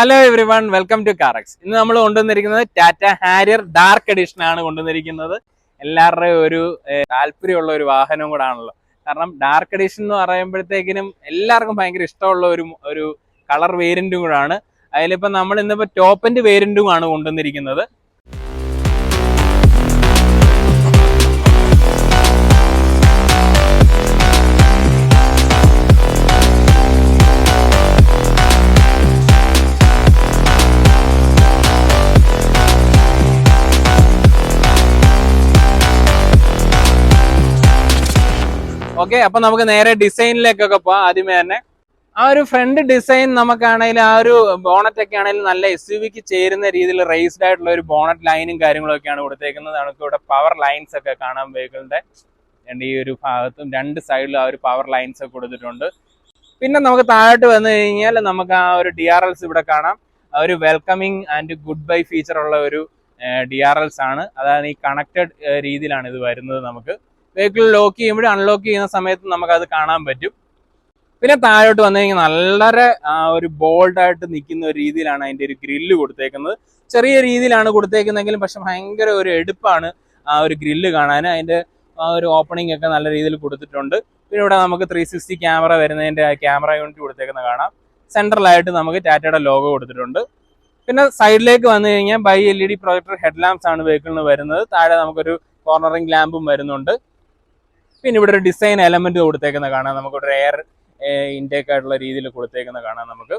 Hello everyone, welcome to കാറക്സ്. ഇന്ന് നമ്മൾ കൊണ്ടുവന്നിരിക്കുന്നത് ടാറ്റ ഹാരിയർ ഡാർക്ക് എഡിഷൻ ആണ് കൊണ്ടുവന്നിരിക്കുന്നത്. എല്ലാവരുടെയും ഒരു താല്പര്യമുള്ള ഒരു വാഹനം കൂടെ ആണല്ലോ. കാരണം ഡാർക്ക് എഡിഷൻ എന്ന് പറയുമ്പോഴത്തേക്കിനും എല്ലാവർക്കും ഭയങ്കര ഇഷ്ടമുള്ള ഒരു കളർ വേരിയന്റും കൂടെ ആണ്. അതിലിപ്പോൾ നമ്മൾ ഇന്നിപ്പോൾ ടോപ്പ് എൻഡ് വേരിയന്റും ആണ് കൊണ്ടുവന്നിരിക്കുന്നത്. ഓക്കെ, അപ്പൊ നമുക്ക് നേരെ ഡിസൈനിലേക്കൊക്കെ പോവാം. ആദ്യമേ തന്നെ ആ ഒരു ഫ്രണ്ട് ഡിസൈൻ നമുക്കാണെങ്കിൽ ആ ഒരു ബോണറ്റ് ഒക്കെ ആണെങ്കിലും നല്ല SUV-ക്ക് ചേരുന്ന രീതിയിൽ റേസ്ഡ് ആയിട്ടുള്ള ഒരു ബോണറ്റ് ലൈനും കാര്യങ്ങളൊക്കെയാണ് കൊടുത്തേക്കുന്നത്. നമുക്ക് ഇവിടെ പവർ ലൈൻസ് ഒക്കെ കാണാം വെഹിക്കിളിന്റെ ഈ ഒരു ഭാഗത്തും രണ്ട് സൈഡിലും ആ ഒരു പവർ ലൈൻസ് ഒക്കെ കൊടുത്തിട്ടുണ്ട്. പിന്നെ നമുക്ക് താഴോട്ട് വന്നു കഴിഞ്ഞാൽ നമുക്ക് ആ ഒരു DRLs ഇവിടെ കാണാം. ആ ഒരു welcoming and good bye feature ഉള്ള ഒരു DRLs ആണ്. അതാണ് ഈ കണക്റ്റഡ് രീതിയിലാണ് ഇത് വരുന്നത്. നമുക്ക് വെഹിക്കിൾ ലോക്ക് ചെയ്യുമ്പോഴും അൺലോക്ക് ചെയ്യുന്ന സമയത്ത് നമുക്കത് കാണാൻ പറ്റും. പിന്നെ താഴോട്ട് വന്നു കഴിഞ്ഞാൽ വളരെ ഒരു ബോൾഡായിട്ട് നിൽക്കുന്ന ഒരു രീതിയിലാണ് അതിൻ്റെ ഒരു ഗ്രില്ല് കൊടുത്തേക്കുന്നത്. ചെറിയ രീതിയിലാണ് കൊടുത്തേക്കുന്നതെങ്കിലും പക്ഷെ ഭയങ്കര ഒരു എടുപ്പാണ് ആ ഒരു ഗ്രില്ല് കാണാൻ. അതിൻ്റെ ആ ഒരു ഓപ്പണിംഗ് ഒക്കെ നല്ല രീതിയിൽ കൊടുത്തിട്ടുണ്ട്. പിന്നെ ഇവിടെ നമുക്ക് 360 ക്യാമറ വരുന്നതിൻ്റെ ക്യാമറ യൂണിറ്റ് കൊടുത്തേക്കുന്നത് കാണാം. സെൻട്രലായിട്ട് നമുക്ക് ടാറ്റയുടെ ലോഗോ കൊടുത്തിട്ടുണ്ട്. പിന്നെ സൈഡിലേക്ക് വന്നു കഴിഞ്ഞാൽ bi LED projector head lamps ആണ് വെഹിക്കിളിന് വരുന്നത്. താഴെ നമുക്കൊരു കോർണറിംഗ് ലാമ്പും വരുന്നുണ്ട്. പിന്നെ ഇവിടെ ഒരു ഡിസൈൻ എലമെന്റ് കൊടുത്തേക്കുന്ന കാണാം. നമുക്കൊരു എയർ ഇൻടേക്ക് ആയിട്ടുള്ള രീതിയിൽ കൊടുത്തേക്കുന്ന കാണാം നമുക്ക്.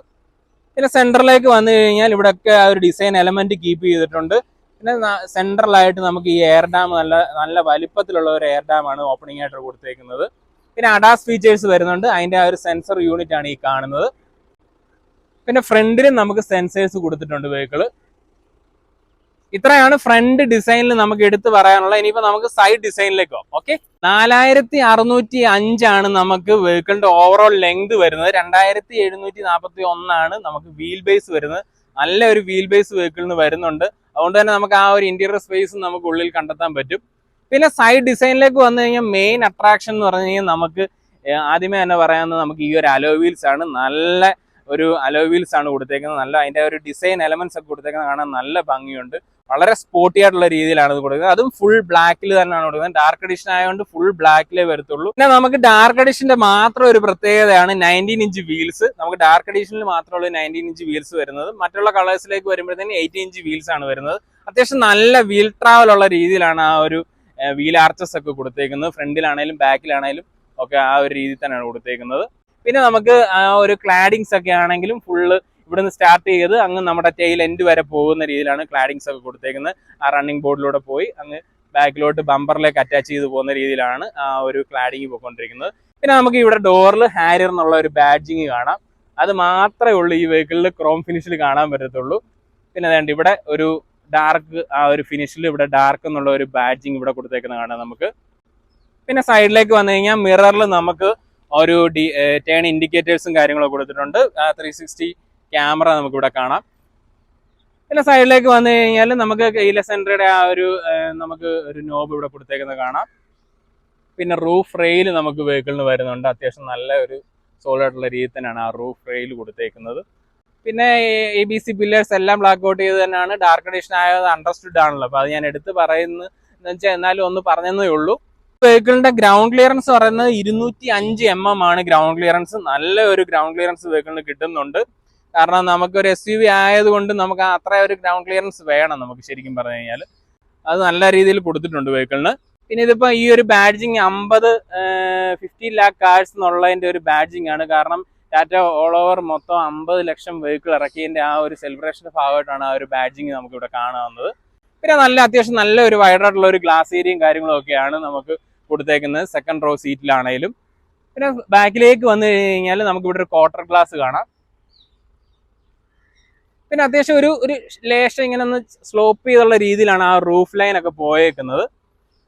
പിന്നെ സെൻട്രലിലേക്ക് വന്നു കഴിഞ്ഞാൽ ഇവിടെയൊക്കെ ആ ഒരു ഡിസൈൻ എലമെന്റ് കീപ്പ് ചെയ്തിട്ടുണ്ട്. പിന്നെ സെൻട്രലായിട്ട് നമുക്ക് ഈ എയർ ഡാം നല്ല വലിപ്പത്തിലുള്ള ഒരു എയർ ഡാം ആണ് ഓപ്പണിംഗ് ആയിട്ട് കൊടുത്തേക്കുന്നത്. പിന്നെ അഡാസ് ഫീച്ചേഴ്സ് വരുന്നുണ്ട്. അതിന്റെ ആ ഒരു സെൻസർ യൂണിറ്റ് ആണ് ഈ കാണുന്നത്. പിന്നെ ഫ്രണ്ടിലും നമുക്ക് സെൻസേഴ്സ് കൊടുത്തിട്ടുണ്ട് വെഹിക്കിള്. ഇത്രയാണ് ഫ്രണ്ട് ഡിസൈനിൽ നമുക്ക് എടുത്ത് പറയാനുള്ള. ഇനിയിപ്പോ നമുക്ക് സൈഡ് ഡിസൈനിലേക്ക് പോകാം. ഓക്കെ, 4605 ആണ് നമുക്ക് വെഹിക്കിളിന്റെ ഓവറോൾ ലെങ്ത് വരുന്നത്. 2741 ആണ് നമുക്ക് വീൽ ബേസ് വരുന്നത്. നല്ലൊരു വീൽ ബേസ് വെഹിക്കിളിന് വരുന്നുണ്ട്. അതുകൊണ്ട് തന്നെ നമുക്ക് ആ ഒരു ഇന്റീരിയർ സ്പേസ് നമുക്ക് ഉള്ളിൽ കണ്ടെത്താൻ പറ്റും. പിന്നെ സൈഡ് ഡിസൈനിലേക്ക് വന്നു കഴിഞ്ഞാൽ മെയിൻ അട്രാക്ഷൻ എന്ന് പറഞ്ഞു കഴിഞ്ഞാൽ നമുക്ക് ആദ്യമേ തന്നെ പറയാവുന്നത് നമുക്ക് ഈ ഒരു അലോയ് വീൽസ് ആണ്. നല്ല ഒരു അലോയ് വീൽസ് ആണ് കൊടുത്തേക്കുന്നത്. നല്ല അതിന്റെ ഒരു ഡിസൈൻ എലമെന്റ്സ് ഒക്കെ കൊടുത്തേക്കുന്നത് കാണാൻ നല്ല ഭംഗിയുണ്ട്. വളരെ സ്പോർട്ടി ആയിട്ടുള്ള രീതിയിലാണ് ഇത് കൊടുക്കുന്നത്. അതും ഫുൾ ബ്ലാക്കിൽ തന്നെയാണ് കൊടുക്കുന്നത്. ഡാർക്ക് എഡിഷൻ ആയതുകൊണ്ട് ഫുൾ ബ്ലാക്കിലേ വരത്തുള്ളൂ. പിന്നെ നമുക്ക് ഡാർക്ക് എഡിഷന്റെ മാത്രം ഒരു പ്രത്യേകതയാണ് 19 ഇഞ്ച് വീൽസ്. നമുക്ക് ഡാർക്ക് എഡിഷനിൽ മാത്രമുള്ള 19 ഇഞ്ച് വീൽസ് വരുന്നത്. മറ്റുള്ള കളേഴ്സിലേക്ക് വരുമ്പോഴത്തേന് 18 ഇഞ്ച് വീൽസ് ആണ് വരുന്നത്. അത്യാവശ്യം നല്ല വീൽ ട്രാവൽ ഉള്ള രീതിയിലാണ് ആ ഒരു വീൽ ആർച്ചസ് ഒക്കെ കൊടുത്തേക്കുന്നത്. ഫ്രണ്ടിലാണേലും ബാക്കിലാണേലും ഒക്കെ ആ ഒരു രീതിയിൽ തന്നെയാണ് കൊടുത്തേക്കുന്നത്. പിന്നെ നമുക്ക് ആ ഒരു ക്ലാഡിങ്സ് ഒക്കെ ആണെങ്കിലും ഫുള്ള് ഇവിടുന്ന് സ്റ്റാർട്ട് ചെയ്ത് അങ്ങ് നമ്മുടെ ടെയിൽ എൻഡ് വരെ പോകുന്ന രീതിയിലാണ് ക്ലാഡിങ്സ് ഒക്കെ കൊടുത്തേക്കുന്നത്. ആ റണ്ണിങ് ബോർഡിലൂടെ പോയി അങ്ങ് ബാക്കിലോട്ട് ബമ്പറിലേക്ക് അറ്റാച്ച് ചെയ്ത് പോകുന്ന രീതിയിലാണ് ആ ഒരു ക്ലാഡിങ് പോയിക്കൊണ്ടിരിക്കുന്നത്. പിന്നെ നമുക്ക് ഇവിടെ ഡോറിൽ ഹാരിയർ എന്നുള്ള ഒരു ബാഡ്ജിങ് കാണാം. അത് മാത്രമേ ഉള്ളൂ ഈ വെഹിക്കിളിൽ ക്രോം ഫിനിഷിൽ കാണാൻ പറ്റത്തുള്ളൂ. പിന്നെ വേണ്ട ഇവിടെ ഒരു ഡാർക്ക് ആ ഒരു ഫിനിഷിൽ ഇവിടെ ഡാർക്ക് എന്നുള്ള ഒരു ബാഡ്ജിങ് ഇവിടെ കൊടുത്തേക്കുന്നത് കാണാം നമുക്ക്. പിന്നെ സൈഡിലേക്ക് വന്നു കഴിഞ്ഞാൽ മിററിൽ നമുക്ക് ഒരു ടേൺ ഇൻഡിക്കേറ്റേഴ്സും കാര്യങ്ങളൊക്കെ കൊടുത്തിട്ടുണ്ട്. 360 ക്യാമറ നമുക്കിവിടെ കാണാം. പിന്നെ സൈഡിലേക്ക് വന്നു കഴിഞ്ഞാൽ നമുക്ക് കെയ്ലെസ് എൻട്രിയുടെ ആ ഒരു നമുക്ക് ഒരു നോബ് ഇവിടെ കൊടുത്തേക്കുന്നത് കാണാം. പിന്നെ റൂഫ് റെയിൽ നമുക്ക് വെഹിക്കിളിന് വരുന്നുണ്ട്. അത്യാവശ്യം നല്ല ഒരു സോളിഡ് ആയിട്ടുള്ള രീതിയിൽ തന്നെയാണ് ആ റൂഫ് റെയിൽ കൊടുത്തേക്കുന്നത്. പിന്നെ ABC പില്ലേഴ്സ് എല്ലാം ബ്ലാക്ക് ഔട്ട് ചെയ്ത് തന്നെയാണ്. ഡാർക്ക് എഡിഷൻ ആയത് അണ്ടർസ്റ്റുഡ് ആണല്ലോ. അപ്പോൾ അത് ഞാൻ എടുത്ത് പറയുന്നത് എന്ന് വെച്ചാൽ എന്നാലും ഒന്ന് പറഞ്ഞതേ ഉള്ളൂ. വെഹിക്കിളിന്റെ ഗ്രൗണ്ട് ക്ലിയറൻസ് പറയുന്നത് 205 mm ആണ് ഗ്രൗണ്ട് ക്ലിയറൻസ്. നല്ല ഒരു ഗ്രൗണ്ട് ക്ലിയറൻസ് വെഹിക്കിളിന് കിട്ടുന്നുണ്ട്. കാരണം നമുക്കൊരു SUV ആയതുകൊണ്ട് നമുക്ക് അത്ര ഒരു ഗ്രൗണ്ട് ക്ലിയറൻസ് വേണം നമുക്ക് ശരിക്കും പറഞ്ഞു കഴിഞ്ഞാൽ. അത് നല്ല രീതിയിൽ കൊടുത്തിട്ടുണ്ട് വെഹിക്കിളിന്. പിന്നെ ഇതിപ്പോൾ ഈ ഒരു ബാഡ്ജിങ് 50 lakh കാർസ് എന്നുള്ളതിൻ്റെ ഒരു ബാഡ്ജിങ് ആണ്. കാരണം ടാറ്റ ഓൾ ഓവർ മൊത്തം 50 ലക്ഷം വെഹിക്കിൾ ഇറക്കിയതിൻ്റെ ആ ഒരു സെലിബ്രേഷൻ്റെ ഭാഗമായിട്ടാണ് ആ ഒരു ബാഡ്ജിങ് നമുക്കിവിടെ കാണാവുന്നത്. പിന്നെ അത്യാവശ്യം നല്ല ഒരു വൈഡായിട്ടുള്ള ഒരു ഗ്ലാസ് ഏരിയയും കാര്യങ്ങളും ഒക്കെയാണ് നമുക്ക് കൊടുത്തേക്കുന്നത് സെക്കൻഡ് റോ സീറ്റിലാണേലും. പിന്നെ ബാക്കിലേക്ക് വന്നു കഴിഞ്ഞാൽ നമുക്കിവിടെ ഒരു ക്വാർട്ടർ ഗ്ലാസ് കാണാം. പിന്നെ അത്യാവശ്യം ഒരു ലേശം ഇങ്ങനെ ഒന്ന് സ്ലോപ്പ് ചെയ്തുള്ള രീതിയിലാണ് ആ റൂഫ് ലൈൻ ഒക്കെ പോയേക്കുന്നത്.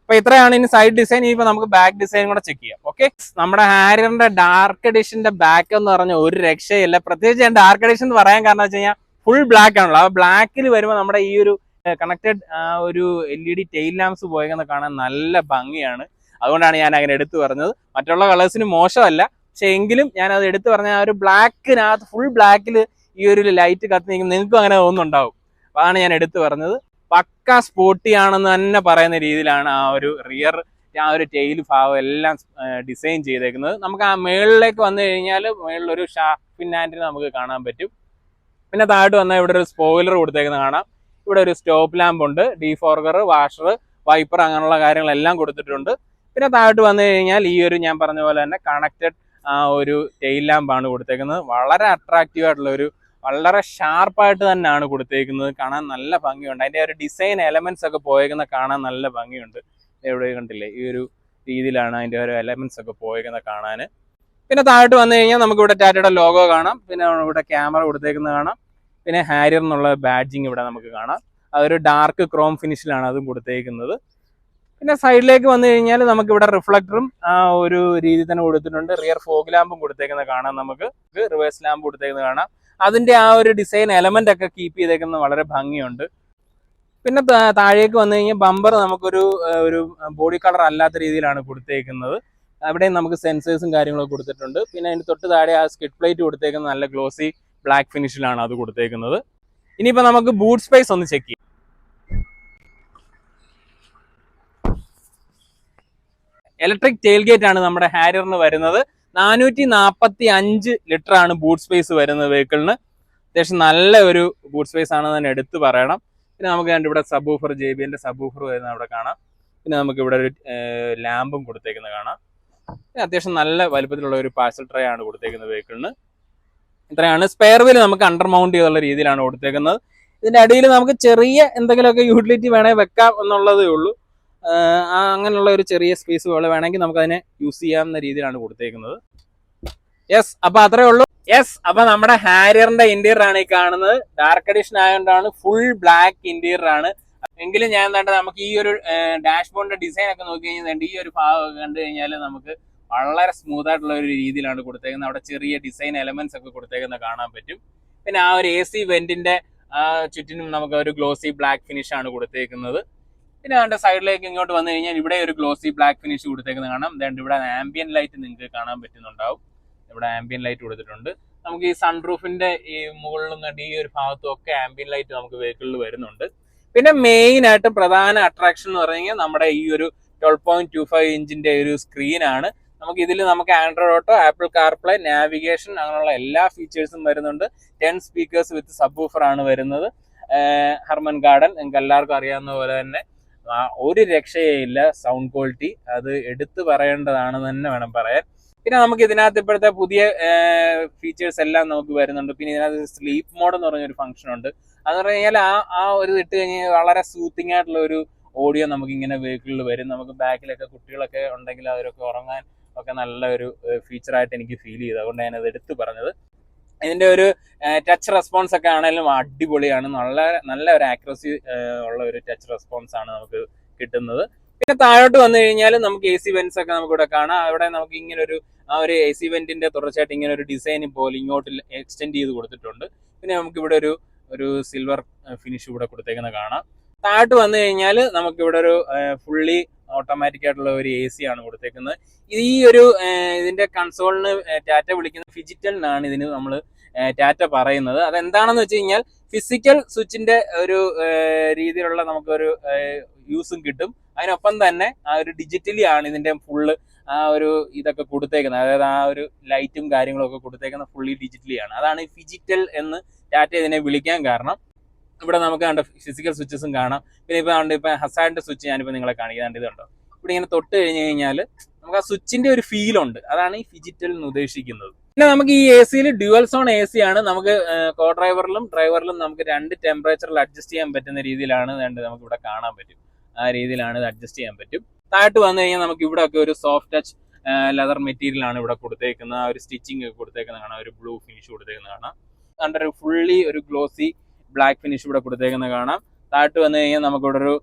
അപ്പൊ ഇത്രയാണ് ഇനി സൈഡ് ഡിസൈൻ. ഇനിയിപ്പോ നമുക്ക് ബാക്ക് ഡിസൈൻ കൂടെ ചെക്ക് ചെയ്യാം. ഓക്കെ, നമ്മുടെ ഹാരിയറിന്റെ ഡാർക്ക് എഡിഷന്റെ ബാക്ക് എന്ന് പറഞ്ഞ ഒരു രക്ഷയില്ല. പ്രത്യേകിച്ച് ഞാൻ ഡാർക്ക് എഡിഷൻ എന്ന് പറയാൻ കാരണം വെച്ച് കഴിഞ്ഞാൽ ഫുൾ ബ്ലാക്ക് ആണല്ലോ. ആ ബ്ലാക്കിൽ വരുമ്പോൾ നമ്മുടെ ഈ ഒരു കണക്റ്റഡ് ഒരു LED ടെയിൽ ലാംപ്സ് പോയെന്ന് കാണാൻ നല്ല ഭംഗിയാണ്. അതുകൊണ്ടാണ് ഞാൻ അങ്ങനെ എടുത്തു പറഞ്ഞത്. മറ്റുള്ള കളേഴ്സിന് മോശമല്ല, പക്ഷെ എങ്കിലും ഞാൻ അത് എടുത്തു പറഞ്ഞ ആ ഒരു ബ്ലാക്കിനകത്ത് ഫുൾ ബ്ലാക്കിൽ ഈ ഒരു ലൈറ്റ് കത്തി നിൽക്കുന്ന നിങ്ങൾക്കും അങ്ങനെ തോന്നുന്നുണ്ടാവും. അതാണ് ഞാൻ എടുത്തു പറഞ്ഞത്. പക്ക സ്പോർട്ടി ആണെന്ന് തന്നെ പറയുന്ന രീതിയിലാണ് ആ ഒരു റിയർ, ആ ഒരു ടെയിൽ ഭാഗം എല്ലാം ഡിസൈൻ ചെയ്തേക്കുന്നത്. നമുക്ക് ആ മേളിലേക്ക് വന്നു കഴിഞ്ഞാൽ മേളിലൊരു ഷാർക്ക് ഫിൻ ആന്റിന നമുക്ക് കാണാൻ പറ്റും. പിന്നെ താഴോട്ട് വന്നാൽ ഇവിടെ ഒരു സ്പോയിലർ കൊടുത്തേക്കുന്നത് കാണാം. ഇവിടെ ഒരു സ്റ്റോപ്പ് ലാമ്പ് ഉണ്ട്, ഡീഫോർഗർ, വാഷർ, വൈപ്പർ, അങ്ങനെയുള്ള കാര്യങ്ങളെല്ലാം കൊടുത്തിട്ടുണ്ട്. പിന്നെ താഴോട്ട് വന്നു കഴിഞ്ഞാൽ ഈ ഒരു ഞാൻ പറഞ്ഞ പോലെ തന്നെ കണക്റ്റഡ് ആ ഒരു ടെയിൽ ലാമ്പാണ് കൊടുത്തേക്കുന്നത്. വളരെ അട്രാക്റ്റീവ് ആയിട്ടുള്ള ഒരു, വളരെ ഷാർപ്പായിട്ട് തന്നെയാണ് കൊടുത്തേക്കുന്നത്. കാണാൻ നല്ല ഭംഗിയുണ്ട്. അതിൻ്റെ ഒരു ഡിസൈൻ എലമെന്റ്സ് ഒക്കെ പോയേക്കുന്ന കാണാൻ നല്ല ഭംഗിയുണ്ട്. എവിടെ കണ്ടില്ലേ, ഈ ഒരു രീതിയിലാണ് അതിൻ്റെ ഒരു എലമെന്റ്സ് ഒക്കെ പോയേക്കുന്നത് കാണാൻ. പിന്നെ താഴോട്ട് വന്നു കഴിഞ്ഞാൽ നമുക്ക് ഇവിടെ ടാറ്റയുടെ ലോഗോ കാണാം. പിന്നെ ഇവിടെ ക്യാമറ കൊടുത്തേക്കുന്നത് കാണാം. പിന്നെ ഹാരിയർ എന്നുള്ള ബാഡ്ജിങ് ഇവിടെ നമുക്ക് കാണാം. അതൊരു ഡാർക്ക് ക്രോം ഫിനിഷിലാണ് അതും കൊടുത്തേക്കുന്നത്. പിന്നെ സൈഡിലേക്ക് വന്നു കഴിഞ്ഞാൽ നമുക്ക് ഇവിടെ റിഫ്ലക്ടറും ആ ഒരു രീതി തന്നെ കൊടുത്തിട്ടുണ്ട്. റിയർ ഫോഗ് ലാമ്പും കൊടുത്തേക്കുന്നത് കാണാം. നമുക്ക് റിവേഴ്സ് ലാമ്പ് കൊടുത്തേക്കുന്നത് കാണാം. അതിന്റെ ആ ഒരു ഡിസൈൻ എലമെന്റ് ഒക്കെ കീപ്പ് ചെയ്തേക്കുന്നത് വളരെ ഭംഗിയുണ്ട്. പിന്നെ താഴേക്ക് വന്നു കഴിഞ്ഞാൽ ബമ്പർ നമുക്കൊരു ബോഡി കളർ അല്ലാത്ത രീതിയിലാണ് കൊടുത്തേക്കുന്നത്. അവിടെയും നമുക്ക് സെൻസേഴ്സും കാര്യങ്ങളൊക്കെ കൊടുത്തിട്ടുണ്ട്. പിന്നെ അതിന് തൊട്ട് താഴെ ആ സ്കിഡ് പ്ലേറ്റ് കൊടുത്തേക്കുന്നത് നല്ല ഗ്ലോസി ബ്ലാക്ക് ഫിനിഷിലാണ് അത് കൊടുത്തേക്കുന്നത്. ഇനിയിപ്പോൾ നമുക്ക് ബൂട്ട് സ്പേസ് ഒന്ന് ചെക്ക് ചെയ്യാം. ഇലക്ട്രിക് ടെയിൽ ഗേറ്റ് ആണ് നമ്മുടെ ഹാരിയറിന് വരുന്നത്. 445 ലിറ്റർ ആണ് ബൂട്ട് സ്പേസ് വരുന്നത് വെഹിക്കിളിന്. അത്യാവശ്യം നല്ല ഒരു ബൂട്ട് സ്പേസ് ആണെന്ന് തന്നെ എടുത്ത് പറയണം. പിന്നെ നമുക്ക് ഇവിടെ സബ്-വൂഫർ, JBLന്റെ സബ്-വൂഫർ വരുന്നത് അവിടെ കാണാം. പിന്നെ നമുക്ക് ഇവിടെ ഒരു ലാമ്പും കൊടുത്തേക്കുന്നത് കാണാം. അത്യാവശ്യം നല്ല വലുപ്പത്തിലുള്ള ഒരു പാർസൽ ട്രേ ആണ് കൊടുത്തേക്കുന്നത് വെഹിക്കിളിന്. ഇത്രയാണ്. സ്പെയർ വീല് നമുക്ക് അണ്ടർ മൗണ്ട് ചെയ്തുള്ള രീതിയിലാണ് കൊടുത്തേക്കുന്നത്. ഇതിന്റെ അടിയിൽ നമുക്ക് ചെറിയ എന്തെങ്കിലുമൊക്കെ യൂട്ടിലിറ്റി വേണേൽ വെക്കാം എന്നുള്ളതേ ഉള്ളൂ. അങ്ങനെയുള്ള ഒരു ചെറിയ സ്പേസ് പോലെ വേണമെങ്കിൽ നമുക്ക് അതിനെ യൂസ് ചെയ്യാവുന്ന രീതിയിലാണ് കൊടുത്തേക്കുന്നത്. യെസ്, അപ്പൊ അത്രേ ഉള്ളൂ. യെസ്, അപ്പൊ നമ്മുടെ ഹാരിയറിന്റെ ഇന്റീരിയർ ആണ് ഈ കാണുന്നത്. ഡാർക്ക് എഡിഷൻ ആയതുകൊണ്ടാണ് ഫുൾ ബ്ലാക്ക് ഇന്റീരിയർ ആണ്. എങ്കിലും ഞാൻ എന്താ നമുക്ക് ഈ ഒരു ഡാഷ്ബോർഡിന്റെ ഡിസൈൻ ഒക്കെ നോക്കി കഴിഞ്ഞാൽ ഈ ഒരു ഭാഗം കണ്ടു കഴിഞ്ഞാൽ നമുക്ക് വളരെ സ്മൂത്ത് ആയിട്ടുള്ള ഒരു രീതിയിലാണ് കൊടുത്തേക്കുന്നത്. അവിടെ ചെറിയ ഡിസൈൻ എലമെന്റ്സ് ഒക്കെ കൊടുത്തേക്കുന്നത് കാണാൻ പറ്റും. പിന്നെ ആ ഒരു AC വെന്റിന്റെ ചുറ്റിനും നമുക്ക് ഒരു ഗ്ലോസി ബ്ലാക്ക് ഫിനിഷ് ആണ് കൊടുത്തേക്കുന്നത്. പിന്നെ അതിന്റെ സൈഡിലേക്ക് ഇങ്ങോട്ട് വന്നു കഴിഞ്ഞാൽ ഇവിടെ ഒരു ഗ്ലോസി ബ്ലാക്ക് ഫിനിഷ് കൊടുത്തേക്കുന്നത് കാണാം. അതുകൊണ്ട് ഇവിടെ ആംബിയൻ ലൈറ്റ് നിങ്ങൾക്ക് കാണാൻ പറ്റുന്നുണ്ടാവും. ഇവിടെ ആംബിയൻ ലൈറ്റ് കൊടുത്തിട്ടുണ്ട്. നമുക്ക് ഈ സൺറൂഫിന്റെ ഈ മുകളിലും ഈ ഒരു ഭാഗത്തും ഒക്കെ ആംബിയൻ ലൈറ്റ് നമുക്ക് വെഹിക്കിളിൽ വരുന്നുണ്ട്. പിന്നെ മെയിൻ ആയിട്ട് പ്രധാന അട്രാക്ഷൻ എന്ന് പറഞ്ഞു കഴിഞ്ഞാൽ നമ്മുടെ ഈ ഒരു 12.25 ഇഞ്ചിന്റെ ഒരു സ്ക്രീനാണ്. നമുക്ക് ഇതിൽ നമുക്ക് Android auto, apple CarPlay, navigation അങ്ങനെയുള്ള എല്ലാ ഫീച്ചേഴ്സും വരുന്നുണ്ട്. 10 സ്പീക്കേഴ്സ് വിത്ത് സബ്-വൂഫർ ആണ് വരുന്നത്. ഹർമൻ ഗാർഡൻ നിങ്ങൾക്ക് എല്ലാവർക്കും അറിയാവുന്ന പോലെ തന്നെ ഒരു രക്ഷയില്ല സൗണ്ട് ക്വാളിറ്റി. അത് എടുത്തു പറയേണ്ടതാണെന്ന് തന്നെ വേണം പറയാൻ. പിന്നെ നമുക്ക് ഇതിനകത്ത് ഇപ്പോഴത്തെ പുതിയ ഫീച്ചേഴ്സ് എല്ലാം നമുക്ക് വരുന്നുണ്ട്. പിന്നെ ഇതിനകത്ത് സ്ലീപ്പ് മോഡ് എന്ന് പറഞ്ഞൊരു ഫംഗ്ഷൻ ഉണ്ട്. അതെന്ന് പറഞ്ഞു കഴിഞ്ഞാൽ ആ ഒരു ഇട്ട് കഴിഞ്ഞാൽ വളരെ സൂത്തിങ് ആയിട്ടുള്ള ഒരു ഓഡിയോ നമുക്ക് ഇങ്ങനെ വെഹിക്കിളിൽ വരും. നമുക്ക് ബാക്കിലൊക്കെ കുട്ടികളൊക്കെ ഉണ്ടെങ്കിൽ അവരൊക്കെ ഉറങ്ങാൻ ഒക്കെ നല്ല ഒരു ഫീച്ചറായിട്ട് എനിക്ക് ഫീൽ ചെയ്തു. അതുകൊണ്ട് ഞാനത് എടുത്തു പറഞ്ഞത്. ഇതിന്റെ ഒരു ടച്ച് റെസ്പോൺസ് ഒക്കെ ആണെങ്കിലും അടിപൊളിയാണ്. നല്ല ഒരു ആക്യുറസി ഉള്ള ഒരു ടച്ച് റെസ്പോൺസ് ആണ് നമുക്ക് കിട്ടുന്നത്. പിന്നെ താഴോട്ട് വന്നു കഴിഞ്ഞാൽ നമുക്ക് AC വെന്റ്സ് ഒക്കെ നമുക്ക് ഇവിടെ കാണാം. അവിടെ നമുക്ക് ഇങ്ങനെ ഒരു AC വെന്റിന്റെ തുടർച്ചയായിട്ട് ഇങ്ങനെ ഒരു ഡിസൈൻ പോലെ ഇങ്ങോട്ട് എക്സ്റ്റെൻഡ് ചെയ്ത് കൊടുത്തിട്ടുണ്ട്. പിന്നെ നമുക്ക് ഇവിടെ ഒരു സിൽവർ ഫിനിഷ് ഇവിടെ കൊടുത്തേക്കുന്ന കാണാം. താഴോട്ട് വന്നു കഴിഞ്ഞാൽ നമുക്ക് ഇവിടെ ഒരു ഫുള്ളി ഓട്ടോമാറ്റിക് ആയിട്ടുള്ള ഒരു AC ആണ് കൊടുത്തേക്കുന്നത്. ഈ ഒരു ഇതിന്റെ കൺസോളിന് ടാറ്റ വിളിക്കുന്ന ഫിജിറ്റൽ എന്നാണ് ഇതിന് നമ്മൾ ടാറ്റ പറയുന്നത്. അതെന്താണെന്ന് വെച്ച് കഴിഞ്ഞാൽ ഫിസിക്കൽ സ്വിച്ചിന്റെ ഒരു രീതിയിലുള്ള നമുക്കൊരു യൂസും കിട്ടും. അതിനൊപ്പം തന്നെ ആ ഒരു ഡിജിറ്റലി ആണ് ഇതിന്റെ ഫുള്ള് ആ ഒരു ഇതൊക്കെ കൊടുത്തേക്കുന്നത്. അതായത് ആ ഒരു ലൈറ്റും കാര്യങ്ങളും ഒക്കെ കൊടുത്തേക്കുന്നത് ഫുള്ളി ഡിജിറ്റലി ആണ്. അതാണ് ഈ ഫിജിറ്റൽ എന്ന് ടാറ്റ ഇതിനെ വിളിക്കാൻ കാരണം. ഇവിടെ നമുക്ക് കണ്ട ഫിസിക്കൽ സ്വിച്ചസും കാണാം. പിന്നെ ഇപ്പൊ ഹസാർഡിന്റെ സ്വിച്ച് ഞാനിപ്പോൾ നിങ്ങളെ കാണിക്കാണ്ട് ഇതുണ്ടോ. ഇവിടെ ഇങ്ങനെ തൊട്ട് കഴിഞ്ഞ് കഴിഞ്ഞാൽ നമുക്ക് ആ സ്വിച്ചിന്റെ ഒരു ഫീൽ ഉണ്ട്. അതാണ് ഈ ഫിജിറ്റൽ എന്ന് ഉദ്ദേശിക്കുന്നത്. പിന്നെ നമുക്ക് ഈ AC ഡ്യുവൽ സോൺ AC ആണ്. നമുക്ക് കോ ഡ്രൈവറിലും നമുക്ക് 2 ടെമ്പറേച്ചറിൽ അഡ്ജസ്റ്റ് ചെയ്യാൻ പറ്റുന്ന രീതിയിലാണ് നമുക്ക് ഇവിടെ കാണാൻ പറ്റും. ആ രീതിയിലാണ് ഇത് അഡ്ജസ്റ്റ് ചെയ്യാൻ പറ്റും. താഴോട്ട് വന്നു കഴിഞ്ഞാൽ നമുക്ക് ഇവിടെ ഒക്കെ ഒരു സോഫ്റ്റ് ടച്ച് ലെതർ മെറ്റീരിയൽ ആണ് ഇവിടെ കൊടുത്തേക്കുന്നത്. ആ ഒരു സ്റ്റിച്ചിങ് ഒക്കെ കൊടുത്തേക്കുന്ന കാണാം. ഒരു ബ്ലൂ ഫിനിഷ് കൊടുത്തേക്കുന്ന കാണാം. ഒരു ഫുള്ളി ഒരു ഗ്ലോസി ബ്ലാക്ക് ഫിനിഷ് ഇവിടെ കൊടുത്തേക്കുന്ന കാണാം. താഴോട്ട് വന്നു കഴിഞ്ഞാൽ നമുക്കിവിടെ ഒരു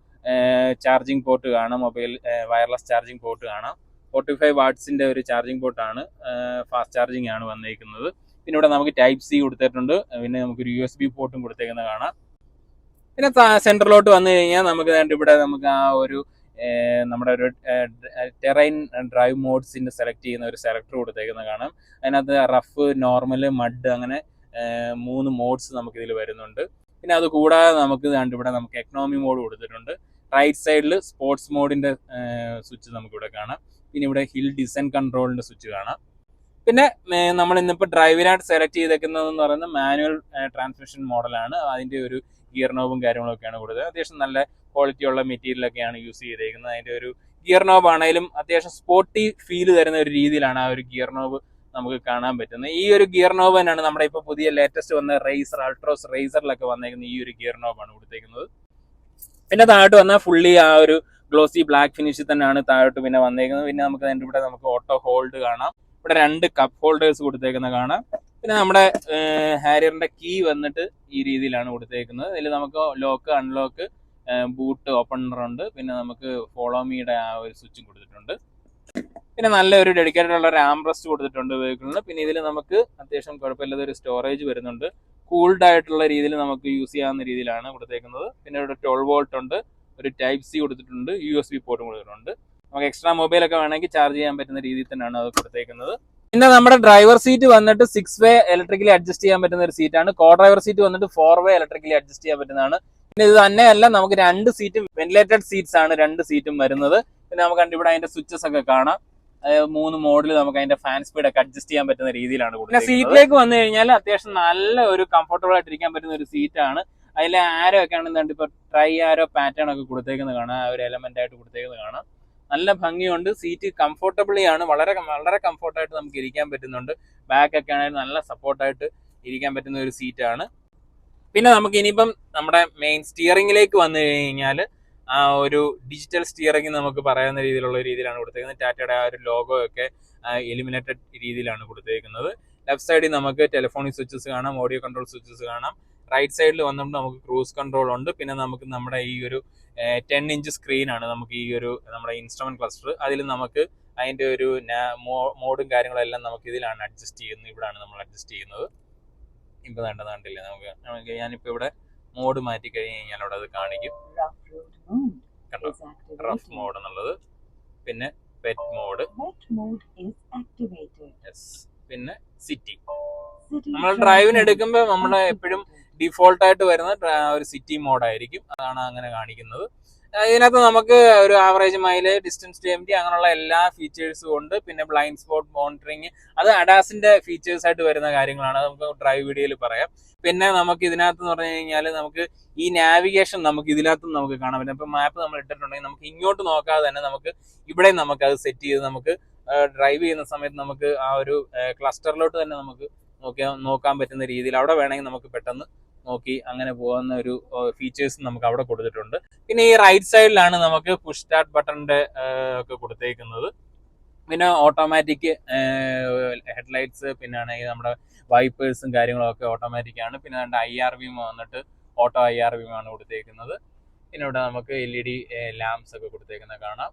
ചാർജിങ് പോർട്ട് കാണാം. മൊബൈൽ വയർലെസ് ചാർജിങ് പോർട്ട് കാണാം. 45 വാട്ട്സിന്റെ ഒരു ചാർജിങ് പോർട്ടാണ്. ഫാസ്റ്റ് ചാർജിങ് ആണ് വന്നിരിക്കുന്നത്. പിന്നെ ഇവിടെ നമുക്ക് Type C കൊടുത്തിട്ടുണ്ട്. പിന്നെ നമുക്കൊരു USB പോർട്ടും കൊടുത്തേക്കുന്നത് കാണാം. പിന്നെ സെന്ററിലോട്ട് വന്നു കഴിഞ്ഞാൽ നമുക്ക് ഇവിടെ നമുക്ക് ആ ഒരു നമ്മുടെ ഒരു ടെറൈൻ ഡ്രൈവ് മോഡ്സിന്റെ സെലക്ട് ചെയ്യുന്ന ഒരു സെലക്ടർ കൊടുത്തേക്കുന്നത് കാണാം. അതിനകത്ത് റഫ്, നോർമൽ, മഡ് അങ്ങനെ 3 മോഡ്സ് നമുക്ക് ഇതിൽ വരുന്നുണ്ട്. പിന്നെ അത് കൂടാതെ നമുക്ക് ഇവിടെ നമുക്ക് എക്കണോമി മോഡ് കൊടുത്തിട്ടുണ്ട്. റൈറ്റ് സൈഡിൽ സ്പോർട്സ് മോഡിന്റെ സ്വിച്ച് നമുക്കിവിടെ കാണാം. പിന്നെ ഇവിടെ ഹിൽ ഡിസെൻഡ് കൺട്രോളിന്റെ സ്വിച്ച് കാണാം. പിന്നെ നമ്മൾ ഇന്നിപ്പോൾ ഡ്രൈവിനായിട്ട് സെലക്ട് ചെയ്തേക്കുന്നതെന്ന് പറയുന്നത് മാനുവൽ ട്രാൻസ്മിഷൻ മോഡലാണ്. അതിന്റെ ഒരു ഗിയർ നോബും കാര്യങ്ങളൊക്കെയാണ് കൊടുത്തത്. അത്യാവശ്യം നല്ല ക്വാളിറ്റി ഉള്ള മെറ്റീരിയലൊക്കെയാണ് യൂസ് ചെയ്തേക്കുന്നത്. അതിന്റെ ഒരു ഗിയർ നോബ് ആണെങ്കിലും അത്യാവശ്യം സ്പോർട്ടി ഫീൽ തരുന്ന ഒരു രീതിയിലാണ് ആ ഒരു ഗിയർ നോബ് നമുക്ക് കാണാൻ പറ്റുന്നത്. ഈ ഒരു ഗിയർ നോബ് തന്നെയാണ് നമ്മുടെ ഇപ്പോൾ പുതിയ ലേറ്റസ്റ്റ് വന്ന റേസർ, അൾട്രോസ് റേസറിലൊക്കെ വന്നേക്കുന്ന ഈ ഒരു ഗിയർ നോബാണ് കൊടുത്തേക്കുന്നത്. പിന്നെ താഴോട്ട് വന്നാൽ ഫുള്ളി ആ ഒരു ഗ്ലോസി ബ്ലാക്ക് ഫിനിഷിൽ തന്നെയാണ് താഴോട്ട് പിന്നെ വന്നേക്കുന്നത്. പിന്നെ നമുക്ക് അതിൻ്റെ ഇവിടെ നമുക്ക് ഓട്ടോ ഹോൾഡ് കാണാം. ഇവിടെ 2 കപ്പ് ഹോൾഡേഴ്സ് കൊടുത്തേക്കുന്ന കാണാം. പിന്നെ നമ്മുടെ ഹാരിയറിന്റെ കീ വന്നിട്ട് ഈ രീതിയിലാണ് കൊടുത്തേക്കുന്നത്. ഇതിൽ നമുക്ക് ലോക്ക്, അൺലോക്ക്, ബൂട്ട് ഓപ്പണർ ഉണ്ട്. പിന്നെ നമുക്ക് ഫോളോ മീയുടെ ആ ഒരു സ്വിച്ചും കൊടുത്തിട്ടുണ്ട്. പിന്നെ നല്ലൊരു ഡെഡിക്കേറ്റഡ് ഉള്ള ഒരു ആംബ്രസ്റ്റ് കൊടുത്തിട്ടുണ്ട് വെഹിക്കിളിന്. പിന്നെ ഇതിൽ നമുക്ക് അത്യാവശ്യം കുഴപ്പമില്ലാത്ത ഒരു സ്റ്റോറേജ് വരുന്നുണ്ട്. കൂൾഡ് ആയിട്ടുള്ള രീതിയിൽ നമുക്ക് യൂസ് ചെയ്യാവുന്ന രീതിയിലാണ് കൊടുത്തേക്കുന്നത്. പിന്നെ ഇവിടെ 12 വോൾട്ട് ഉണ്ട്, ഒരു ടൈപ്പ് സി കൊടുത്തിട്ടുണ്ട്, USB പോർട്ടും കൊടുത്തിട്ടുണ്ട്. നമുക്ക് എക്സ്ട്രാ മൊബൈലൊക്കെ വേണമെങ്കിൽ ചാർജ് ചെയ്യാൻ പറ്റുന്ന രീതിയിൽ തന്നെയാണ് അത് കൊടുത്തേക്കുന്നത്. പിന്നെ നമ്മുടെ ഡ്രൈവർ സീറ്റ് വന്നിട്ട് 6 വേ ഇലക്ട്രിക്കലി അഡ്ജസ്റ്റ് ചെയ്യാൻ പറ്റുന്ന ഒരു സീറ്റാണ്. കോ ഡ്രൈവർ സീറ്റ് വന്നിട്ട് 4 വേ ഇലക്ട്രിക്കലി അഡ്ജസ്റ്റ് ചെയ്യാൻ പറ്റുന്നതാണ്. പിന്നെ ഇത് തന്നെയല്ല, നമുക്ക് 2 സീറ്റും വെന്റിലേറ്റഡ് സീറ്റ്സ് ആണ് 2 സീറ്റും വരുന്നത്. പിന്നെ നമുക്ക് ഇവിടെ അതിന്റെ സ്വിച്ചസ് ഒക്കെ കാണാം. 3 മോഡിൽ നമുക്ക് അതിന്റെ ഫാൻ സ്പീഡ് ഒക്കെ അഡ്ജസ്റ്റ് ചെയ്യാൻ പറ്റുന്ന രീതിയിലാണ് കൊടുക്കുന്നത്. പിന്നെ സീറ്റിലേക്ക് വന്നു കഴിഞ്ഞാൽ അത്യാവശ്യം നല്ല ഒരു കംഫർട്ടബിൾ ആയിട്ട് ഇരിക്കാൻ പറ്റുന്ന ഒരു സീറ്റാണ്. അതിൽ ആരോ ഒക്കെ ആണെന്നുണ്ട് ഇപ്പൊ ട്രൈ ആരോ പാറ്റേൺ ഒക്കെ കൊടുത്തേക്കുന്നത് കാണാം. ആ ഒരു എലമെന്റ് ആയിട്ട് കൊടുത്തേക്കുന്നത് കാണാം. നല്ല ഭംഗിയുണ്ട്. സീറ്റ് കംഫർട്ടബിളി ആണ്, വളരെ വളരെ കംഫർട്ടായിട്ട് നമുക്ക് ഇരിക്കാൻ പറ്റുന്നുണ്ട്. ബാക്ക് ഒക്കെ ആണെങ്കിൽ നല്ല സപ്പോർട്ടായിട്ട് ഇരിക്കാൻ പറ്റുന്ന ഒരു സീറ്റാണ്. പിന്നെ നമുക്ക് ഇനിയിപ്പം നമ്മുടെ മെയിൻ സ്റ്റിയറിംഗിലേക്ക് വന്നു കഴിഞ്ഞാൽ ആ ഒരു ഡിജിറ്റൽ സ്റ്റിയറിംഗ് നമുക്ക് പറയുന്ന രീതിയിലാണ് കൊടുത്തേക്കുന്നത്. ടാറ്റയുടെ ആ ഒരു ലോഗോ ഒക്കെ എലിമിനേറ്റഡ് രീതിയിലാണ് കൊടുത്തേക്കുന്നത്. ലെഫ്റ്റ് സൈഡിൽ നമുക്ക് ടെലിഫോണിക് സ്വിച്ചസ് കാണാം, ഓഡിയോ കൺട്രോൾ സ്വിച്ചസ് കാണാം. റൈറ്റ് സൈഡിൽ വന്നിട്ട് നമുക്ക് ക്രൂസ് കൺട്രോൾ ഉണ്ട്. പിന്നെ നമുക്ക് നമ്മുടെ ഈ ഒരു 10 ഇഞ്ച് സ്ക്രീനാണ് നമുക്ക് ഈ ഒരു നമ്മുടെ ഇൻസ്ട്രുമെന്റ് ക്ലസ്റ്റർ. അതിൽ നമുക്ക് അതിന്റെ ഒരു മോഡും കാര്യങ്ങളും എല്ലാം നമുക്ക് ഇതിലാണ് അഡ്ജസ്റ്റ് ചെയ്യുന്നത്. ഇവിടാണ് നമ്മൾ അഡ്ജസ്റ്റ് ചെയ്യുന്നത്. ഇപ്പൊ കണ്ടില്ലേ, നമുക്ക് ഞാനിപ്പോ ഇവിടെ മോഡ് മാറ്റി കഴിഞ്ഞ് കഴിഞ്ഞാൽ അവിടെ അത് കാണിക്കും. കണ്ടോ, റഫ് മോഡ് എന്നുള്ളത്. പിന്നെ പെറ്റ് മോഡ്, പിന്നെ സിറ്റി. നമ്മൾ ഡ്രൈവിന് എടുക്കുമ്പോൾ നമ്മൾ എപ്പോഴും ഡിഫോൾട്ട് ആയിട്ട് വരുന്ന ഒരു സിറ്റി മോഡായിരിക്കും. അതാണ് അങ്ങനെ കാണിക്കുന്നത്. ഇതിനകത്ത് നമുക്ക് ഒരു average mileage, distance to empty അങ്ങനെയുള്ള എല്ലാ ഫീച്ചേഴ്സും ഉണ്ട്. പിന്നെ ബ്ലൈൻഡ് സ്പോട്ട് മോണിറ്ററിങ്, അത് അഡാസിന്റെ ഫീച്ചേഴ്സ് ആയിട്ട് വരുന്ന കാര്യങ്ങളാണ്. നമുക്ക് ഡ്രൈവ് വീഡിയോയിൽ പറയാം. പിന്നെ നമുക്ക് ഇതിനകത്ത് എന്ന് പറഞ്ഞു കഴിഞ്ഞാൽ നമുക്ക് ഈ നാവിഗേഷൻ നമുക്ക് ഇതിനകത്തും നമുക്ക് കാണാൻ പറ്റും. ഇപ്പൊ മാപ്പ് നമ്മൾ ഇട്ടിട്ടുണ്ടെങ്കിൽ നമുക്ക് ഇങ്ങോട്ട് നോക്കാതെ തന്നെ നമുക്ക് ഇവിടെ നമുക്ക് അത് സെറ്റ് ചെയ്ത് നമുക്ക് ഡ്രൈവ് ചെയ്യുന്ന സമയത്ത് നമുക്ക് ആ ഒരു ക്ലസ്റ്ററിലോട്ട് തന്നെ നമുക്ക് നോക്കാൻ പറ്റുന്ന രീതിയിൽ അവിടെ വേണമെങ്കിൽ നമുക്ക് പെട്ടെന്ന് നോക്കി അങ്ങനെ പോകുന്ന ഒരു ഫീച്ചേഴ്സ് നമുക്ക് അവിടെ കൊടുത്തിട്ടുണ്ട്. പിന്നെ ഈ റൈറ്റ് സൈഡിലാണ് നമുക്ക് പുഷ് സ്റ്റാർട്ട് ബട്ടണിന്റെ ഒക്കെ കൊടുത്തേക്കുന്നത്. പിന്നെ ഓട്ടോമാറ്റിക് ഹെഡ്ലൈറ്റ്സ്, പിന്നെ നമ്മുടെ വൈപ്പേഴ്സും കാര്യങ്ങളൊക്കെ ഓട്ടോമാറ്റിക് ആണ്. പിന്നെ IRV വന്നിട്ട് ഓട്ടോ IRV ആണ് കൊടുത്തേക്കുന്നത്. പിന്നെ ഇവിടെ നമുക്ക് LED ലാംപ്സ് ഒക്കെ കൊടുത്തേക്കുന്നത് കാണാം.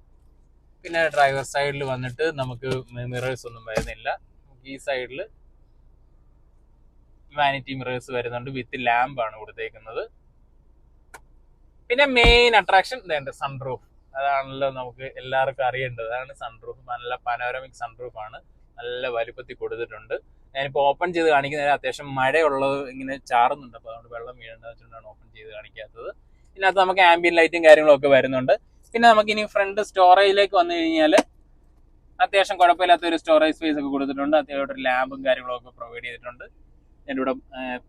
പിന്നെ ഡ്രൈവർ സൈഡിൽ വന്നിട്ട് നമുക്ക് മിറേഴ്സ് ഒന്നും വരുന്നില്ല. ഈ സൈഡിൽ വാനിറ്റി മിറേഴ്സ് വരുന്നുണ്ട്, വിത്ത് ലാമ്പ് ആണ് കൊടുത്തേക്കുന്നത്. പിന്നെ മെയിൻ അട്രാക്ഷൻ സൺറൂഫ്. അതാണല്ലോ നമുക്ക് എല്ലാവർക്കും അറിയേണ്ടത്. അതാണ് സൺറൂഫ്. നല്ല പനോരമിക് സൺറൂഫ് ആണ്, നല്ല വലുപ്പത്തിൽ കൊടുത്തിട്ടുണ്ട്. ഞാനിപ്പോൾ ഓപ്പൺ ചെയ്ത് കാണിക്കുന്നത് അത്യാവശ്യം മഴയുള്ളത് ഇങ്ങനെ ചാറുന്നുണ്ട്, അപ്പോൾ അതുകൊണ്ട് വെള്ളം വീഴേണ്ടത് വെച്ചുകൊണ്ടാണ് ഓപ്പൺ ചെയ്ത് കാണിക്കാത്തത്. ഇതിനകത്ത് നമുക്ക് ആംബിയൻ ലൈറ്റും കാര്യങ്ങളൊക്കെ വരുന്നുണ്ട്. പിന്നെ നമുക്ക് ഇനി ഫ്രണ്ട് സ്റ്റോറേജിലേക്ക് വന്നു കഴിഞ്ഞാൽ അത്യാവശ്യം കുഴപ്പമില്ലാത്ത ഒരു സ്റ്റോറേജ് സ്പേസ് ഒക്കെ കൊടുത്തിട്ടുണ്ട്. അത്യാവശ്യം ഒരു ലാമ്പും കാര്യങ്ങളൊക്കെ പ്രൊവൈഡ് ചെയ്തിട്ടുണ്ട്. എൻ്റെ ഇവിടെ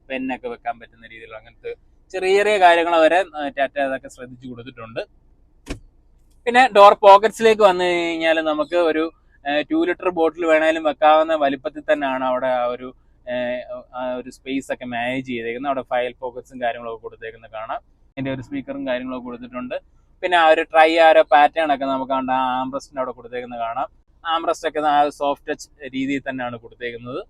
പെന്നൊക്കെ വെക്കാൻ പറ്റുന്ന രീതിയിലുള്ള അങ്ങനത്തെ ചെറിയ ചെറിയ കാര്യങ്ങൾ വരെ ടാറ്റ അതൊക്കെ ശ്രദ്ധിച്ചു കൊടുത്തിട്ടുണ്ട്. പിന്നെ ഡോർ പോക്കറ്റ്സിലേക്ക് വന്നു കഴിഞ്ഞാൽ നമുക്ക് ഒരു 2 ലിറ്റർ ബോട്ടിൽ വേണേലും വെക്കാവുന്ന വലിപ്പത്തിൽ തന്നെയാണ് അവിടെ ആ ഒരു സ്പേസ് ഒക്കെ മാനേജ് ചെയ്തേക്കുന്നത്. അവിടെ ഫയൽ പോക്കറ്റ്സും കാര്യങ്ങളൊക്കെ കൊടുത്തേക്കുന്നത് കാണാം. അതിൻ്റെ ഒരു സ്പീക്കറും കാര്യങ്ങളൊക്കെ കൊടുത്തിട്ടുണ്ട്. പിന്നെ ആ ഒരു ട്രൈ ആരോ പാറ്റേൺ ഒക്കെ നമുക്ക് ആ ആംബ്രസ്റ്റിൻ്റെ അവിടെ കൊടുത്തേക്കുന്നത് കാണാം. ആംബ്രസ്റ്റ് ഒക്കെ ആ സോഫ്റ്റ് ടച്ച് രീതിയിൽ തന്നെയാണ് കൊടുത്തേക്കുന്നത്.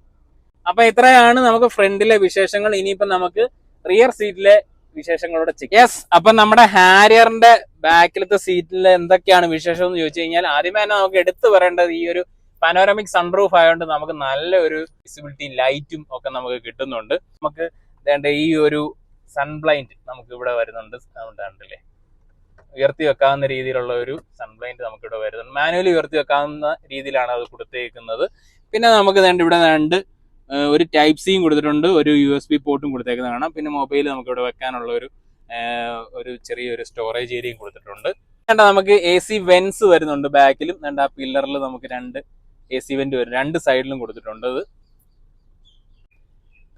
അപ്പൊ ഇത്രയാണ് നമുക്ക് ഫ്രണ്ടിലെ വിശേഷങ്ങൾ. ഇനിയിപ്പോ നമുക്ക് റിയർ സീറ്റിലെ വിശേഷങ്ങളോടെ ചെക്ക്. യെസ്, അപ്പൊ നമ്മുടെ ഹാരിയറിന്റെ ബാക്കിലത്തെ സീറ്റിൽ എന്തൊക്കെയാണ് വിശേഷം എന്ന് ചോദിച്ചു കഴിഞ്ഞാൽ ആദ്യമേ തന്നെ നമുക്ക് എടുത്തു പറയേണ്ടത് ഈ ഒരു പനോരമിക് സൺറൂഫ് ആയതുകൊണ്ട് നമുക്ക് നല്ലൊരു വിസിബിലിറ്റി ലൈറ്റും ഒക്കെ നമുക്ക് കിട്ടുന്നുണ്ട്. നമുക്ക് ഈ ഒരു സൺബ്ലൈൻഡ് നമുക്ക് ഇവിടെ വരുന്നുണ്ട്. കണ്ടില്ലേ, ഉയർത്തി വെക്കാവുന്ന രീതിയിലുള്ള ഒരു സൺബ്ലൈൻഡ് നമുക്ക് ഇവിടെ വരുന്നുണ്ട്. മാനുവലി ഉയർത്തി വെക്കാവുന്ന രീതിയിലാണ് അത് കൊടുത്തേക്കുന്നത്. പിന്നെ നമുക്ക് ഇവിടെ 2 ഒരു ടൈപ്പ് സിയും കൊടുത്തിട്ടുണ്ട്, ഒരു USB പോർട്ടും കൊടുത്തേക്കുന്നത് കാണാം. പിന്നെ മൊബൈൽ നമുക്ക് ഇവിടെ വെക്കാനുള്ള ഒരു ചെറിയൊരു സ്റ്റോറേജ് ഏരിയയും കൊടുത്തിട്ടുണ്ട്. നമുക്ക് AC വെന്റ്സ് വരുന്നുണ്ട് ബാക്കിലും. ആ പില്ലറിൽ നമുക്ക് 2 AC വെന്റ് വരും, 2 സൈഡിലും കൊടുത്തിട്ടുണ്ട് അത്.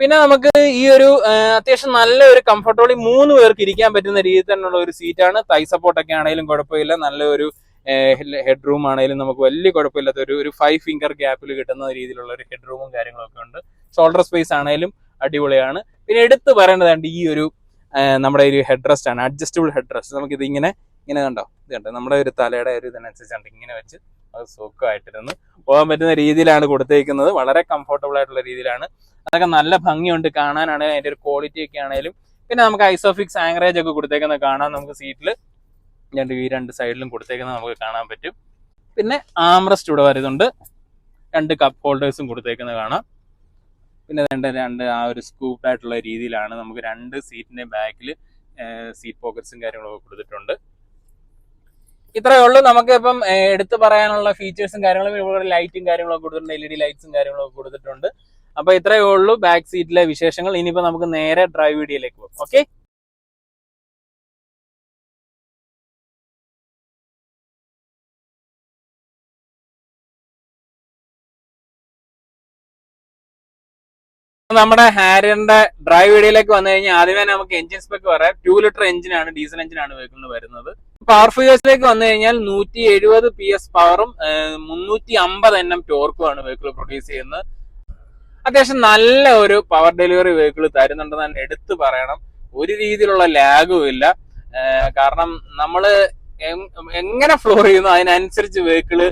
പിന്നെ നമുക്ക് ഈ ഒരു അത്യാവശ്യം നല്ല ഒരു കംഫർട്ടബിളി 3 പേർക്ക് ഇരിക്കാൻ പറ്റുന്ന രീതിയിൽ തന്നെയുള്ള ഒരു സീറ്റാണ്. തൈ സപ്പോർട്ടൊക്കെ ആണെങ്കിലും കുഴപ്പമില്ല. നല്ല ഒരു ഹെഡ് റൂം ആണെങ്കിലും നമുക്ക് വലിയ കുഴപ്പമില്ലാത്ത ഒരു 5 ഫിംഗർ ഗ്യാപ്പിൽ കിട്ടുന്ന രീതിയിലുള്ള ഒരു ഹെഡ് റൂമും കാര്യങ്ങളൊക്കെ ഉണ്ട്. ഷോൾഡർ സ്പേസ് ആണെങ്കിലും അടിപൊളിയാണ്. പിന്നെ എടുത്ത് പറയേണ്ടതുണ്ട് ഈ ഒരു നമ്മുടെ ഒരു ഹെഡ് റെസ്റ്റ് ആണ്, അഡ്ജസ്റ്റബിൾ ഹെഡ് റെസ്റ്റ്. നമുക്കിത് ഇങ്ങനെ കണ്ടോ, ഇത് കണ്ടോ, നമ്മുടെ ഒരു തലയുടെ ഒരു ഇതിനനുസരിച്ചാണ് ഇങ്ങനെ വെച്ച് അത് സുഖമായിട്ടിരുന്ന് പോകാൻ പറ്റുന്ന രീതിയിലാണ് കൊടുത്തേക്കുന്നത്. വളരെ കംഫർട്ടബിൾ ആയിട്ടുള്ള രീതിയിലാണ്. അതൊക്കെ നല്ല ഭംഗിയുണ്ട് കാണാനാണെങ്കിൽ, അതിന്റെ ഒരു ക്വാളിറ്റി ഒക്കെ ആണെങ്കിലും. പിന്നെ നമുക്ക് ഐസോഫിക്സ് ആങ്കറേജ് ഒക്കെ കൊടുത്തേക്കുന്നത് കാണാം. നമുക്ക് സീറ്റിൽ ഈ 2 സൈഡിലും കൊടുത്തേക്കുന്നത് നമുക്ക് കാണാൻ പറ്റും. പിന്നെ ആംറസ്റ്റ് ഇവിടെ വരുന്നുണ്ട്, 2 കപ്പ് ഹോൾഡേഴ്സും കൊടുത്തേക്കുന്നത് കാണാം. പിന്നെ രണ്ട് ആ ഒരു സ്കൂപ്ഡ് ആയിട്ടുള്ള രീതിയിലാണ് നമുക്ക് 2 സീറ്റിന്റെ ബാക്കിൽ സീറ്റ് പോക്കറ്റ്സും കാര്യങ്ങളൊക്കെ കൊടുത്തിട്ടുണ്ട്. ഇത്രയേ ഉള്ളൂ. നമുക്ക് ഇപ്പം എടുത്തു പറയാനുള്ള ഫീച്ചേഴ്സും കാര്യങ്ങളും. ഇവിടെ ലൈറ്റും കാര്യങ്ങളൊക്കെ കൊടുത്തിട്ടുണ്ട്, LED ലൈറ്റ്സും കാര്യങ്ങളൊക്കെ കൊടുത്തിട്ടുണ്ട്. അപ്പൊ ഇത്രയേ ഉള്ളൂ ബാക്ക് സീറ്റിലെ വിശേഷങ്ങൾ. ഇനിയിപ്പോ നമുക്ക് നേരെ ഡ്രൈവ് വീഡിയോയിലേക്ക് പോകും. ഓക്കെ, നമ്മുടെ ഹാരിയറിന്റെ ഡ്രൈവ് വീഡിയോയിലേക്ക് വന്നു കഴിഞ്ഞാൽ ആദ്യമേ നമുക്ക് എഞ്ചിൻ സ്പെക്ക് പറയാം. 2 ലിറ്റർ എഞ്ചിനാണ്, ഡീസൽ എഞ്ചിനാണ് വെഹിക്കിളിന് വരുന്നത്. പവർ ഫിഗേഴ്സിലേക്ക് വന്നു കഴിഞ്ഞാൽ 170 PS പവറും 350 Nm ടോർക്കുമാണ് വെഹിക്കിൾ പ്രൊഡ്യൂസ് ചെയ്യുന്നത്. അത്യാവശ്യം നല്ല ഒരു പവർ ഡെലിവറി വെഹിക്കിൾ തരുന്നുണ്ടെന്ന് തന്നെ എടുത്തു പറയണം. ഒരു രീതിയിലുള്ള ലാഗും ഇല്ല. കാരണം നമ്മള് എങ്ങനെ ഫ്ലോ ചെയ്യുന്നു അതിനനുസരിച്ച് വെഹിക്കിള്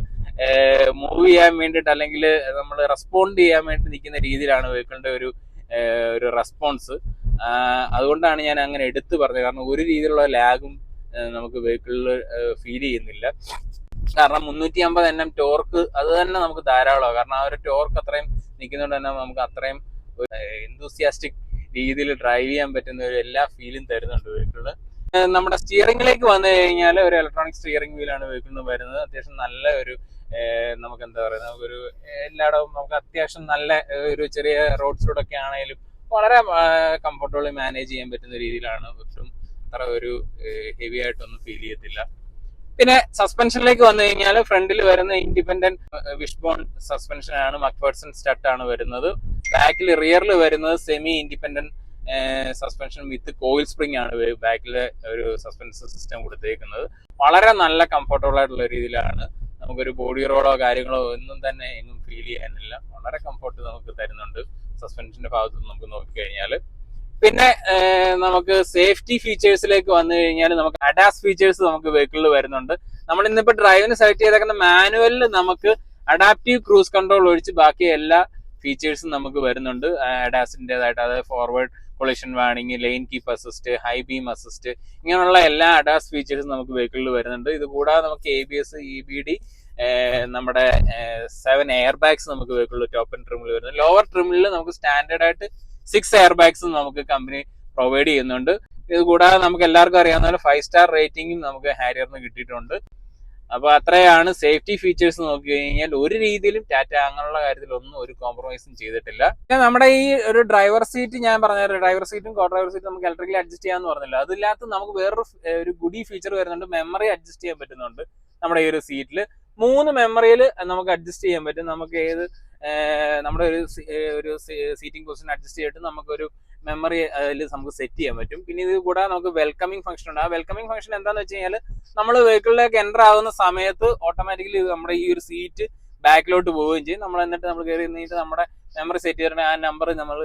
മൂവ് ചെയ്യാൻ വേണ്ടിയിട്ട്, അല്ലെങ്കിൽ നമ്മൾ റെസ്പോണ്ട് ചെയ്യാൻ വേണ്ടി നിൽക്കുന്ന രീതിയിലാണ് വെഹിക്കിളിന്റെ ഒരു റെസ്പോൺസ്. അതുകൊണ്ടാണ് ഞാൻ അങ്ങനെ എടുത്തു പറഞ്ഞത്. കാരണം ഒരു രീതിയിലുള്ള ലാഗും നമുക്ക് വെഹിക്കിളിൽ ഫീൽ ചെയ്യുന്നില്ല. കാരണം 350 Nm ടോർക്ക് അത് തന്നെ നമുക്ക് ധാരാളമാണ്. കാരണം ആ ഒരു ടോർക്ക് അത്രയും നിൽക്കുന്നതുകൊണ്ട് തന്നെ നമുക്ക് അത്രയും എന്തൂസിയാസ്റ്റിക് രീതിയിൽ ഡ്രൈവ് ചെയ്യാൻ പറ്റുന്ന ഒരു എല്ലാ ഫീലും തരുന്നുണ്ട് വെഹിക്കിളിൽ. നമ്മുടെ സ്റ്റിയറിംഗിലേക്ക് വന്നു കഴിഞ്ഞാൽ ഒരു ഇലക്ട്രോണിക് സ്റ്റിയറിംഗ് വീലാണ് വെഹിക്കിളിന് വരുന്നത്. അത്യാവശ്യം നല്ല ഒരു നമുക്ക് എന്താ പറയുക, നമുക്കൊരു എല്ലായിടവും നമുക്ക് അത്യാവശ്യം നല്ല ഒരു ചെറിയ റോഡ്സിലൂടെയൊക്കെ ആണെങ്കിലും വളരെ കംഫർട്ടബിളി മാനേജ് ചെയ്യാൻ പറ്റുന്ന രീതിയിലാണ്. ഒട്ടും അത്ര ഒരു ഹെവി ആയിട്ടൊന്നും ഫീൽ ചെയ്യത്തില്ല. പിന്നെ സസ്പെൻഷനിലേക്ക് വന്നു കഴിഞ്ഞാൽ ഫ്രണ്ടിൽ വരുന്ന ഇൻഡിപെൻഡന്റ് വിഷ്ബോൺ സസ്പെൻഷൻ ആണ്, മക്ഫേർസൺ സ്റ്റഡ് ആണ് വരുന്നത്. ബാക്കിൽ റിയറിൽ വരുന്നത് സെമി ഇൻഡിപെൻഡന്റ് സസ്പെൻഷൻ വിത്ത് കോയിൽ സ്പ്രിംഗ് ആണ് ബാക്കിലെ ഒരു സസ്പെൻഷൻ സിസ്റ്റം കൊടുത്തേക്കുന്നത്. വളരെ നല്ല കംഫർട്ടബിൾ ആയിട്ടുള്ള രീതിയിലാണ്. നമുക്കൊരു ബോഡി റോഡോ കാര്യങ്ങളോ ഒന്നും തന്നെ എങ്ങും ഫീൽ ചെയ്യാനില്ല. വളരെ കംഫർട്ട് നമുക്ക് തരുന്നുണ്ട് സസ്പെൻഷന്റെ ഭാഗത്ത് നമുക്ക് നോക്കിക്കഴിഞ്ഞാൽ. പിന്നെ നമുക്ക് സേഫ്റ്റി ഫീച്ചേഴ്സിലേക്ക് വന്നു കഴിഞ്ഞാൽ നമുക്ക് അഡാസ് ഫീച്ചേഴ്സ് നമുക്ക് വെഹിക്കിളിൽ വരുന്നുണ്ട്. നമ്മൾ ഇന്നിപ്പോ ഡ്രൈവിന് സെലക്ട് ചെയ്തേക്കുന്ന മാനുവലിൽ നമുക്ക് അഡാപ്റ്റീവ് ക്രൂസ് കൺട്രോൾ ഒഴിച്ച് ബാക്കി എല്ലാ ഫീച്ചേഴ്സും നമുക്ക് വരുന്നുണ്ട് അഡാസിൻ്റെതായിട്ട്. അതായത് forward collision warning, line keep assist, high beam assist, ഇങ്ങനെയുള്ള എല്ലാ അഡാസ് ഫീച്ചേഴ്സും നമുക്ക് വെഹിക്കിളിൽ വരുന്നുണ്ട്. ഇത് കൂടാതെ നമുക്ക് ABS, EBD, നമ്മുടെ 7 എയർ ബാഗ്സ് നമുക്ക് വെഹിക്കിളിൽ ടോപ്പ് ആൻഡ് ട്രിമിൽ വരുന്നുണ്ട്. ലോവർ ട്രിമിൽ നമുക്ക് സ്റ്റാൻഡേർഡ് ആയിട്ട് 6 എയർ ബാഗ്സും നമുക്ക് കമ്പനി പ്രൊവൈഡ് ചെയ്യുന്നുണ്ട്. ഇത് കൂടാതെ നമുക്ക് എല്ലാവർക്കും അറിയാവുന്ന 5 സ്റ്റാർ റേറ്റിംഗും നമുക്ക് ഹാരിയറിന് കിട്ടിയിട്ടുണ്ട്. അപ്പൊ അത്രയാണ് സേഫ്റ്റി ഫീച്ചേഴ്സ് നോക്കി കഴിഞ്ഞാൽ. ഒരു രീതിയിലും ടാറ്റ അങ്ങനെയുള്ള കാര്യത്തിലൊന്നും ഒരു കോംപ്രമൈസും ചെയ്തിട്ടില്ല. പിന്നെ നമ്മുടെ ഈ ഒരു ഡ്രൈവർ സീറ്റ് ഞാൻ പറഞ്ഞ ഡ്രൈവർ സീറ്റും കോ ഡ്രൈവർ സീറ്റും നമുക്ക് ഇലക്ട്രിക്കലി അഡ്ജസ്റ്റ് ചെയ്യാന്ന് പറഞ്ഞില്ല. അതില്ലാത്ത നമുക്ക് വേറൊരു ഗുഡി ഫീച്ചർ വരുന്നുണ്ട്, മെമ്മറി അഡ്ജസ്റ്റ് ചെയ്യാൻ പറ്റുന്നുണ്ട്. നമ്മുടെ ഈ ഒരു സീറ്റിൽ 3 മെമ്മറിയിൽ നമുക്ക് അഡ്ജസ്റ്റ് ചെയ്യാൻ പറ്റും. നമുക്ക് ഏത് നമ്മുടെ ഒരു സീറ്റിംഗ് പൊസിഷൻ അഡ്ജസ്റ്റ് ചെയ്തിട്ട് നമുക്കൊരു മെമ്മറി അതിൽ നമുക്ക് സെറ്റ് ചെയ്യാൻ പറ്റും. പിന്നെ ഇത് കൂടാതെ നമുക്ക് വെൽക്കമിംഗ് ഫംഗ്ഷൻ ഉണ്ട്. ആ വെൽക്കമിംഗ് ഫംഗ്ഷൻ എന്താണെന്ന് വെച്ച് കഴിഞ്ഞാൽ നമ്മൾ വെഹിക്കിളിലേക്ക് എൻ്റർ ആകുന്ന സമയത്ത് ഓട്ടോമാറ്റിക്കലി നമ്മുടെ ഈ ഒരു സീറ്റ് ബാക്കിലോട്ട് പോവുകയും ചെയ്യും. നമ്മൾ എന്നിട്ട് നമ്മൾ കയറി നിന്നിട്ട് നമ്മുടെ മെമ്മറി സെറ്റ് ചെയ്തിട്ട് ആ നമ്പർ നമ്മൾ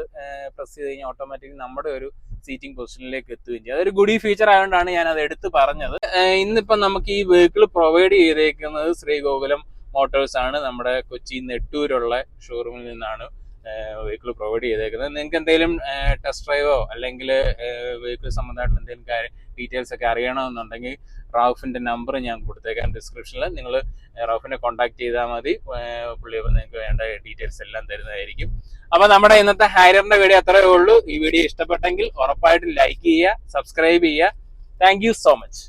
പ്രസ് ചെയ്ത് കഴിഞ്ഞാൽ ഓട്ടോമാറ്റിക്കലി നമ്മുടെ ഒരു സീറ്റിംഗ് പൊസിഷനിലേക്ക് എത്തുകയും ചെയ്യും. അതൊരു ഗുഡി ഫീച്ചർ ആയതുകൊണ്ടാണ് ഞാൻ അത് എടുത്ത് പറഞ്ഞത്. ഇന്നിപ്പം നമുക്ക് ഈ വെഹിക്കിൾ പ്രൊവൈഡ് ചെയ്തേക്കുന്നത് ശ്രീഗോകുലം മോട്ടോഴ്സ് ആണ്. നമ്മുടെ കൊച്ചി നെട്ടൂരുള്ള ഷോറൂമിൽ നിന്നാണ് വെഹിക്കിൾ പ്രൊവൈഡ് ചെയ്തേക്കുന്നത്. നിങ്ങൾക്ക് എന്തെങ്കിലും ടെസ്റ്റ് ഡ്രൈവോ അല്ലെങ്കിൽ വെഹിക്കിൾ സംബന്ധമായിട്ടുള്ള എന്തെങ്കിലും ഡീറ്റെയിൽസ് ഒക്കെ അറിയണമെന്നുണ്ടെങ്കിൽ റൌഫിന്റെ നമ്പർ ഞാൻ കൊടുത്തേക്കാം ഡിസ്ക്രിപ്ഷനിൽ. നിങ്ങൾ റൌഫിനെ കോൺടാക്ട് ചെയ്താൽ മതി. പുള്ളി നിങ്ങൾക്ക് വേണ്ട ഡീറ്റെയിൽസ് എല്ലാം തരുന്നതായിരിക്കും. അപ്പൊ നമ്മുടെ ഇന്നത്തെ ഹാരിയറിന്റെ വീഡിയോ അത്രയേ ഉള്ളൂ. ഈ വീഡിയോ ഇഷ്ടപ്പെട്ടെങ്കിൽ ഉറപ്പായിട്ടും ലൈക്ക് ചെയ്യുക, സബ്സ്ക്രൈബ് ചെയ്യുക. Thank you so much.